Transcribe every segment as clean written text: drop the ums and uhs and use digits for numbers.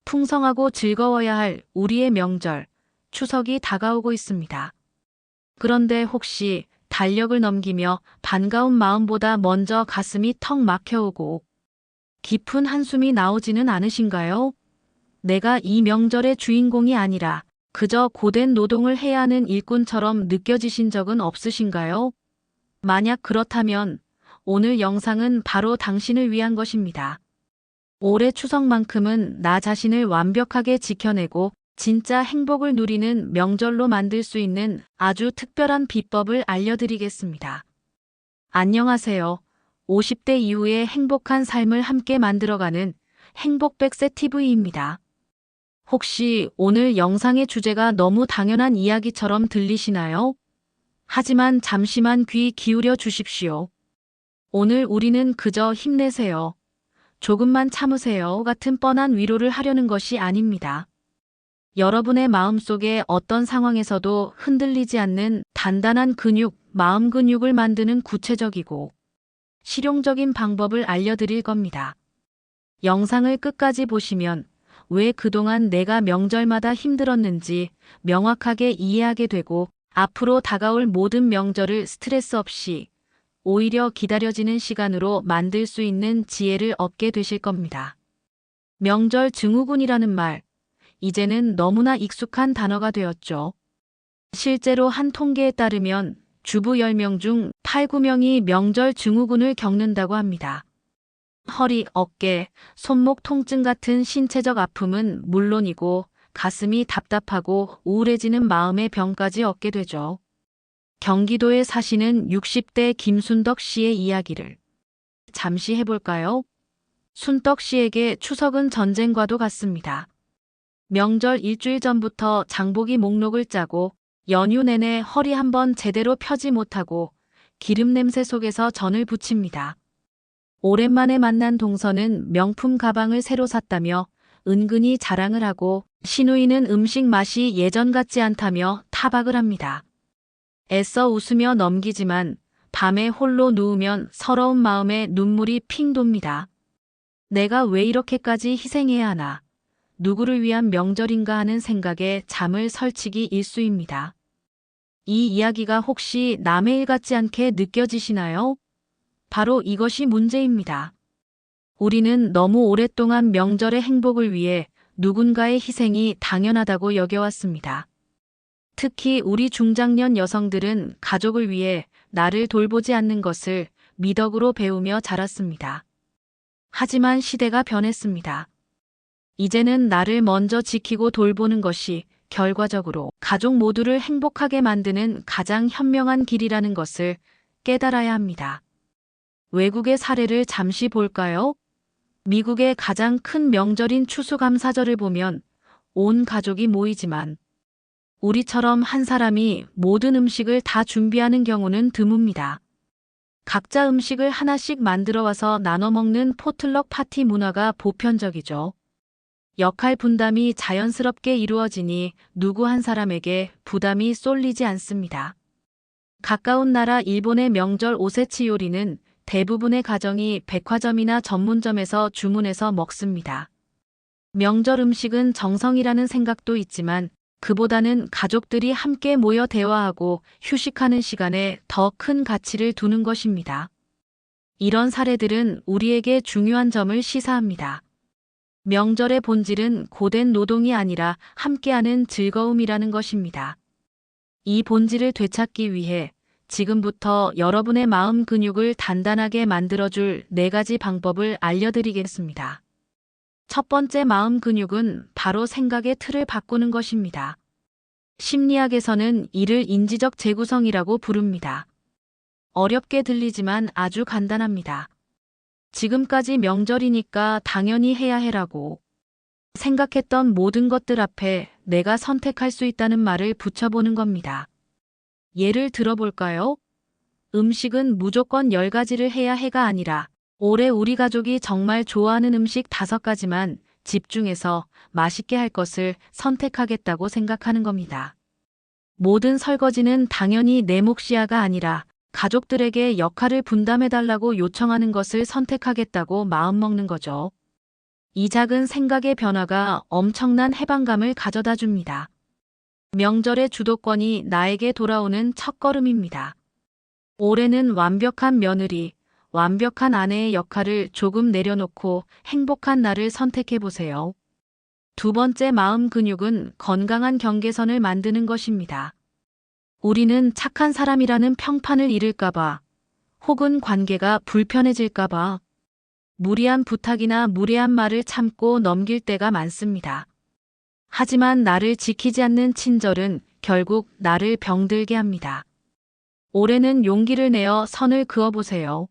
풍성하고 즐거워야 할 우리의 명절, 추석이 다가오고 있습니다. 그런데 혹시 달력을 넘기며 반가운 마음보다 먼저 가슴이 턱 막혀오고 깊은 한숨이 나오지는 않으신가요? 내가 이 명절의 주인공이 아니라 그저 고된 노동을 해야 하는 일꾼처럼 느껴지신 적은 없으신가요? 만약 그렇다면 오늘 영상은 바로 당신을 위한 것입니다. 올해 추석만큼은 나 자신을 완벽하게 지켜내고 진짜 행복을 누리는 명절로 만들 수 있는 아주 특별한 비법을 알려드리겠습니다. 안녕하세요. 50대 이후의 행복한 삶을 함께 만들어가는 행복백세 TV입니다. 혹시 오늘 영상의 주제가 너무 당연한 이야기처럼 들리시나요? 하지만 잠시만 귀 기울여 주십시오. 오늘 우리는 그저 힘내세요, 조금만 참으세요 같은 뻔한 위로를 하려는 것이 아닙니다. 여러분의 마음속에 어떤 상황에서도 흔들리지 않는 단단한 근육, 마음 근육을 만드는 구체적이고 실용적인 방법을 알려드릴 겁니다. 영상을 끝까지 보시면 왜 그동안 내가 명절마다 힘들었는지 명확하게 이해하게 되고 앞으로 다가올 모든 명절을 스트레스 없이 오히려 기다려지는 시간으로 만들 수 있는 지혜를 얻게 되실 겁니다. 명절 증후군이라는 말, 이제는 너무나 익숙한 단어가 되었죠. 실제로 한 통계에 따르면 주부 10명 중 8, 9명이 명절 증후군을 겪는다고 합니다. 허리, 어깨, 손목 통증 같은 신체적 아픔은 물론이고 가슴이 답답하고 우울해지는 마음의 병까지 얻게 되죠. 경기도에 사시는 60대 김순덕 씨의 이야기를 잠시 해볼까요? 순덕 씨에게 추석은 전쟁과도 같습니다. 명절 일주일 전부터 장보기 목록을 짜고 연휴 내내 허리 한번 제대로 펴지 못하고 기름 냄새 속에서 전을 부칩니다. 오랜만에 만난 동서는 명품 가방을 새로 샀다며 은근히 자랑을 하고 시누이는 음식 맛이 예전 같지 않다며 타박을 합니다. 애써 웃으며 넘기지만 밤에 홀로 누우면 서러운 마음에 눈물이 핑 돕니다. 내가 왜 이렇게까지 희생해야 하나? 누구를 위한 명절인가 하는 생각에 잠을 설치기 일쑤입니다. 이 이야기가 혹시 남의 일 같지 않게 느껴지시나요? 바로 이것이 문제입니다. 우리는 너무 오랫동안 명절의 행복을 위해 누군가의 희생이 당연하다고 여겨왔습니다. 특히 우리 중장년 여성들은 가족을 위해 나를 돌보지 않는 것을 미덕으로 배우며 자랐습니다. 하지만 시대가 변했습니다. 이제는 나를 먼저 지키고 돌보는 것이 결과적으로 가족 모두를 행복하게 만드는 가장 현명한 길이라는 것을 깨달아야 합니다. 외국의 사례를 잠시 볼까요? 미국의 가장 큰 명절인 추수감사절을 보면 온 가족이 모이지만 우리처럼 한 사람이 모든 음식을 다 준비하는 경우는 드뭅니다. 각자 음식을 하나씩 만들어 와서 나눠 먹는 포틀럭 파티 문화가 보편적이죠. 역할 분담이 자연스럽게 이루어지니 누구 한 사람에게 부담이 쏠리지 않습니다. 가까운 나라 일본의 명절 오세치 요리는 대부분의 가정이 백화점이나 전문점에서 주문해서 먹습니다. 명절 음식은 정성이라는 생각도 있지만 그보다는 가족들이 함께 모여 대화하고 휴식하는 시간에 더 큰 가치를 두는 것입니다. 이런 사례들은 우리에게 중요한 점을 시사합니다. 명절의 본질은 고된 노동이 아니라 함께하는 즐거움이라는 것입니다. 이 본질을 되찾기 위해 지금부터 여러분의 마음 근육을 단단하게 만들어줄 4가지 방법을 알려드리겠습니다. 첫 번째 마음 근육은 바로 생각의 틀을 바꾸는 것입니다. 심리학에서는 이를 인지적 재구성이라고 부릅니다. 어렵게 들리지만 아주 간단합니다. 지금까지 명절이니까 당연히 해야 해라고 생각했던 모든 것들 앞에 내가 선택할 수 있다는 말을 붙여보는 겁니다. 예를 들어볼까요? 음식은 무조건 10가지를 해야 해가 아니라 올해 우리 가족이 정말 좋아하는 음식 5가지만 집중해서 맛있게 할 것을 선택하겠다고 생각하는 겁니다. 모든 설거지는 당연히 내 몫이야가 아니라 가족들에게 역할을 분담해달라고 요청하는 것을 선택하겠다고 마음먹는 거죠. 이 작은 생각의 변화가 엄청난 해방감을 가져다 줍니다. 명절의 주도권이 나에게 돌아오는 첫걸음입니다. 올해는 완벽한 며느리, 완벽한 아내의 역할을 조금 내려놓고 행복한 나를 선택해 보세요. 두 번째 마음 근육은 건강한 경계선을 만드는 것입니다. 우리는 착한 사람이라는 평판을 잃을까봐, 혹은 관계가 불편해질까봐, 무리한 부탁이나 무례한 말을 참고 넘길 때가 많습니다. 하지만 나를 지키지 않는 친절은 결국 나를 병들게 합니다. 올해는 용기를 내어 선을 그어보세요.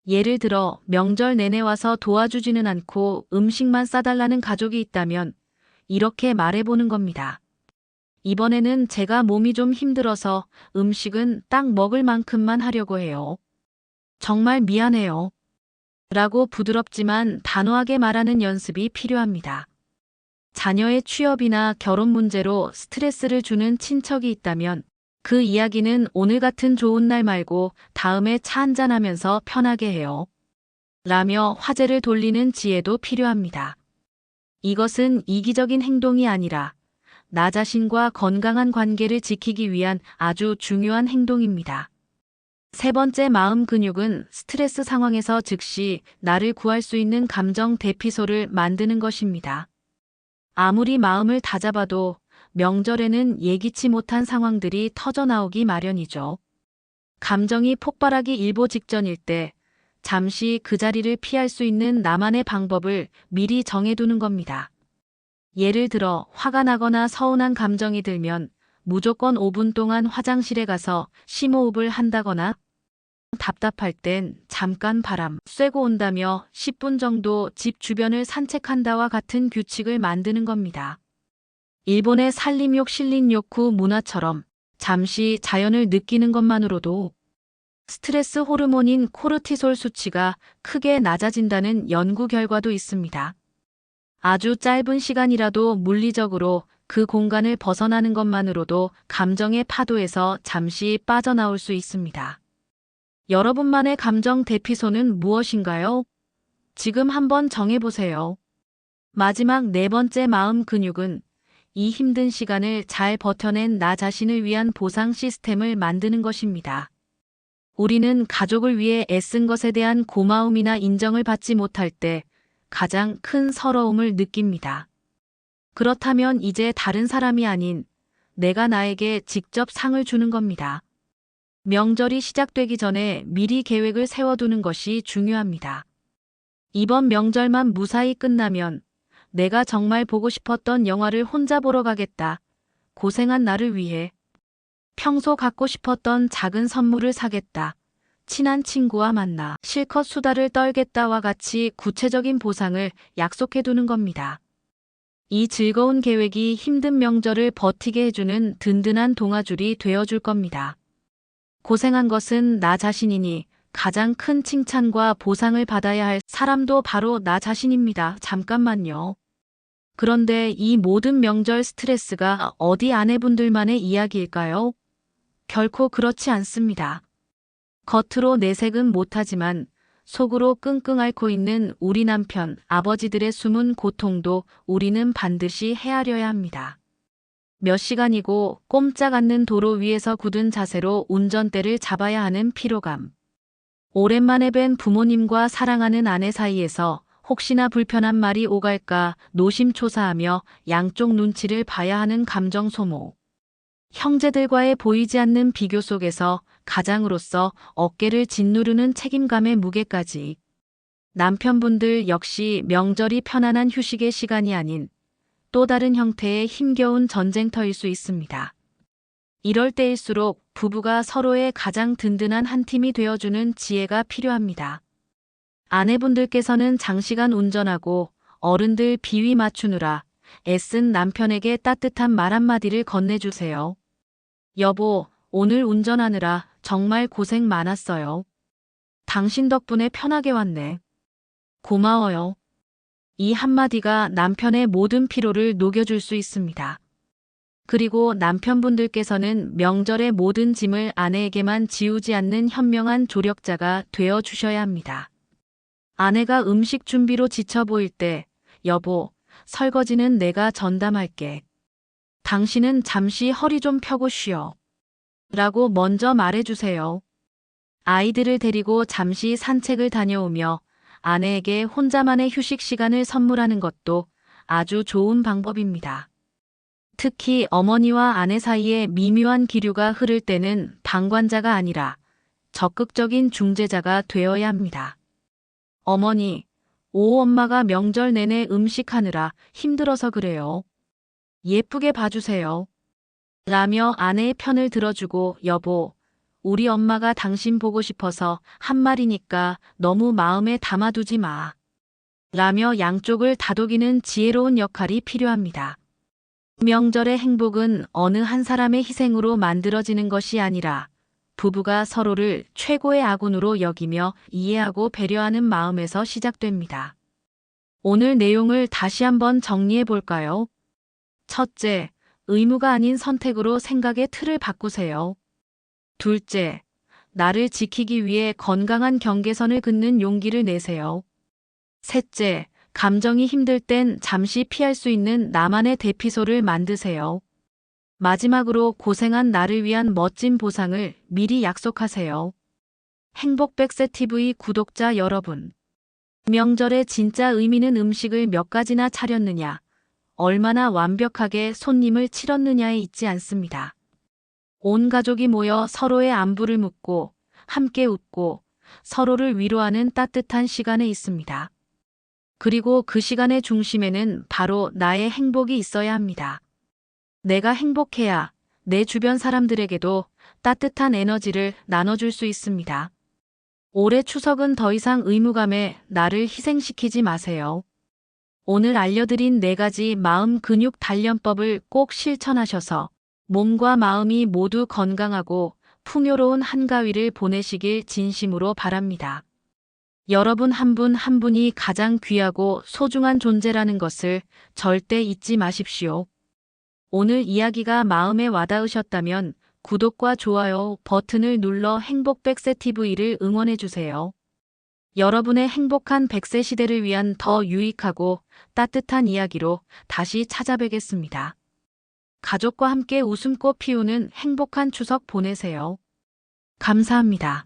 예를 들어 명절 내내 와서 도와주지는 않고 음식만 싸달라는 가족이 있다면 이렇게 말해보는 겁니다. 이번에는 제가 몸이 좀 힘들어서 음식은 딱 먹을 만큼만 하려고 해요. 정말 미안해요. 라고 부드럽지만 단호하게 말하는 연습이 필요합니다. 자녀의 취업이나 결혼 문제로 스트레스를 주는 친척이 있다면 그 이야기는 오늘 같은 좋은 날 말고 다음에 차 한잔하면서 편하게 해요. 라며 화제를 돌리는 지혜도 필요합니다. 이것은 이기적인 행동이 아니라 나 자신과 건강한 관계를 지키기 위한 아주 중요한 행동입니다. 세 번째 마음 근육은 스트레스 상황에서 즉시 나를 구할 수 있는 감정 대피소를 만드는 것입니다. 아무리 마음을 다잡아도 명절에는 예기치 못한 상황들이 터져나오기 마련이죠. 감정이 폭발하기 일보 직전일 때 잠시 그 자리를 피할 수 있는 나만의 방법을 미리 정해두는 겁니다. 예를 들어 화가 나거나 서운한 감정이 들면 무조건 5분 동안 화장실에 가서 심호흡을 한다거나 답답할 땐 잠깐 바람 쐬고 온다며 10분 정도 집 주변을 산책한다와 같은 규칙을 만드는 겁니다. 일본의 산림욕 신린요쿠 문화처럼 잠시 자연을 느끼는 것만으로도 스트레스 호르몬인 코르티솔 수치가 크게 낮아진다는 연구 결과도 있습니다. 아주 짧은 시간이라도 물리적으로 그 공간을 벗어나는 것만으로도 감정의 파도에서 잠시 빠져나올 수 있습니다. 여러분만의 감정 대피소는 무엇인가요? 지금 한번 정해보세요. 마지막 네 번째 마음 근육은 이 힘든 시간을 잘 버텨낸 나 자신을 위한 보상 시스템을 만드는 것입니다. 우리는 가족을 위해 애쓴 것에 대한 고마움이나 인정을 받지 못할 때 가장 큰 서러움을 느낍니다. 그렇다면 이제 다른 사람이 아닌 내가 나에게 직접 상을 주는 겁니다. 명절이 시작되기 전에 미리 계획을 세워두는 것이 중요합니다. 이번 명절만 무사히 끝나면 내가 정말 보고 싶었던 영화를 혼자 보러 가겠다. 고생한 나를 위해 평소 갖고 싶었던 작은 선물을 사겠다. 친한 친구와 만나 실컷 수다를 떨겠다와 같이 구체적인 보상을 약속해두는 겁니다. 이 즐거운 계획이 힘든 명절을 버티게 해주는 든든한 동아줄이 되어줄 겁니다. 고생한 것은 나 자신이니 가장 큰 칭찬과 보상을 받아야 할 사람도 바로 나 자신입니다. 잠깐만요. 그런데 이 모든 명절 스트레스가 어디 아내분들만의 이야기일까요? 결코 그렇지 않습니다. 겉으로 내색은 못하지만 속으로 끙끙 앓고 있는 우리 남편, 아버지들의 숨은 고통도 우리는 반드시 헤아려야 합니다. 몇 시간이고 꼼짝 않는 도로 위에서 굳은 자세로 운전대를 잡아야 하는 피로감. 오랜만에 뵌 부모님과 사랑하는 아내 사이에서 혹시나 불편한 말이 오갈까 노심초사하며 양쪽 눈치를 봐야 하는 감정 소모. 형제들과의 보이지 않는 비교 속에서 가장으로서 어깨를 짓누르는 책임감의 무게까지. 남편분들 역시 명절이 편안한 휴식의 시간이 아닌 또 다른 형태의 힘겨운 전쟁터일 수 있습니다. 이럴 때일수록 부부가 서로의 가장 든든한 한 팀이 되어주는 지혜가 필요합니다. 아내분들께서는 장시간 운전하고 어른들 비위 맞추느라 애쓴 남편에게 따뜻한 말 한마디를 건네주세요. 여보, 오늘 운전하느라 정말 고생 많았어요. 당신 덕분에 편하게 왔네. 고마워요. 이 한마디가 남편의 모든 피로를 녹여줄 수 있습니다. 그리고 남편분들께서는 명절의 모든 짐을 아내에게만 지우지 않는 현명한 조력자가 되어 주셔야 합니다. 아내가 음식 준비로 지쳐 보일 때 여보, 설거지는 내가 전담할게. 당신은 잠시 허리 좀 펴고 쉬어. 라고 먼저 말해주세요. 아이들을 데리고 잠시 산책을 다녀오며 아내에게 혼자만의 휴식 시간을 선물하는 것도 아주 좋은 방법입니다. 특히 어머니와 아내 사이에 미묘한 기류가 흐를 때는 방관자가 아니라 적극적인 중재자가 되어야 합니다. 어머니, 엄마가 명절 내내 음식하느라 힘들어서 그래요. 예쁘게 봐주세요. 라며 아내의 편을 들어주고 여보, 우리 엄마가 당신 보고 싶어서 한 말이니까 너무 마음에 담아두지 마. 라며 양쪽을 다독이는 지혜로운 역할이 필요합니다. 명절의 행복은 어느 한 사람의 희생으로 만들어지는 것이 아니라 부부가 서로를 최고의 아군으로 여기며 이해하고 배려하는 마음에서 시작됩니다. 오늘 내용을 다시 한번 정리해 볼까요? 첫째, 의무가 아닌 선택으로 생각의 틀을 바꾸세요. 둘째, 나를 지키기 위해 건강한 경계선을 긋는 용기를 내세요. 셋째, 감정이 힘들 땐 잠시 피할 수 있는 나만의 대피소를 만드세요. 마지막으로 고생한 나를 위한 멋진 보상을 미리 약속하세요. 행복백세TV 구독자 여러분, 명절의 진짜 의미는 음식을 몇 가지나 차렸느냐, 얼마나 완벽하게 손님을 치렀느냐에 있지 않습니다. 온 가족이 모여 서로의 안부를 묻고 함께 웃고 서로를 위로하는 따뜻한 시간에 있습니다. 그리고 그 시간의 중심에는 바로 나의 행복이 있어야 합니다. 내가 행복해야 내 주변 사람들에게도 따뜻한 에너지를 나눠줄 수 있습니다. 올해 추석은 더 이상 의무감에 나를 희생시키지 마세요. 오늘 알려드린 4가지 마음 근육 단련법을 꼭 실천하셔서 몸과 마음이 모두 건강하고 풍요로운 한가위를 보내시길 진심으로 바랍니다. 여러분 한 분 한 분이 가장 귀하고 소중한 존재라는 것을 절대 잊지 마십시오. 오늘 이야기가 마음에 와닿으셨다면 구독과 좋아요 버튼을 눌러 행복백세TV를 응원해주세요. 여러분의 행복한 100세 시대를 위한 더 유익하고 따뜻한 이야기로 다시 찾아뵙겠습니다. 가족과 함께 웃음꽃 피우는 행복한 추석 보내세요. 감사합니다.